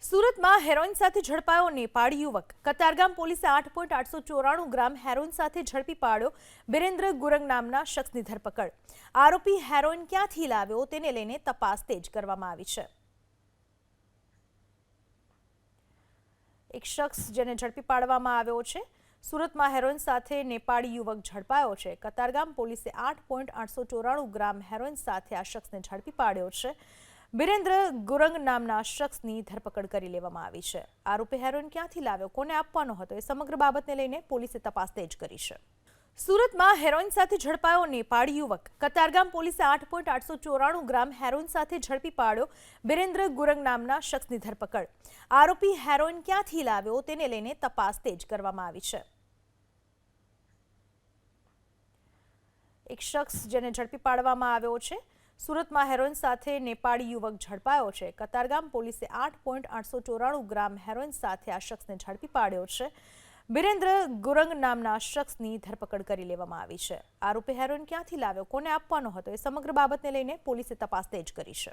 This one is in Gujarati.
સુરતમાં હેરોઇન સાથે ઝડપાયો નેપાળી યુવક। કતારગામ પોલીસે 8.894 ગ્રામ હેરોઇન સાથે ઝડપી પાડ્યો બિરેન્દ્ર ગુરંગ નામના શખ્સની ધરપકડ। આરોપી હેરોઇન ક્યાંથી લાવ્યો તેને લઈને તપાસ તેજ કરવામાં આવી છે। એક શખ્સ જેને ઝડપી પાડવામાં આવ્યો છે। સુરતમાં હેરોઇન સાથે નેપાળી યુવક ઝડપાયો છે। કતારગામ પોલીસે 8.894 ગ્રામ હેરોઇન સાથે આ શખ્સને ઝડપી પાડ્યો છે। બિરેન્દ્ર ગુરંગ નામના શખ્સની ધરપકડ કરી લેવામાં આવી છે। આરોપી હેરોઇન ક્યાંથી લાવ્યો, કોને આપવાનો હતો એ સમગ્ર બાબતને લઈને પોલીસે તપાસ તેજ કરી છે। સુરતમાં હેરોઇન સાથે ઝડપાયો નેપાળી યુવક। કતારગામ પોલીસે 8.894 ગ્રામ હેરોઇન સાથે ઝડપી પાડ્યો બિરેન્દ્ર ગુરંગ નામના શખ્સની ધરપકડ। આરોપી હેરોઇન ક્યાંથી લાવ્યો તેને લઈને તપાસ તેજ કરવામાં આવી છે। એક શખ્સ જેને ઝડપી પાડવામાં આવ્યો છે। સુરતમાં હેરોઇન સાથે નેપાળી યુવક ઝડપાયો છે। કતારગામ પોલીસે 8.894 ગ્રામ હેરોઇન સાથે આ શખ્સને ઝડપી પાડ્યો છે। બિરેન્દ્ર ગુરંગ નામના શખ્સની ધરપકડ કરી લેવામાં આવી છે। આરોપી હેરોઇન ક્યાંથી લાવ્યો, કોને આપવાનો હતો એ સમગ્ર બાબતને લઈને પોલીસે તપાસ તેજ કરી છે।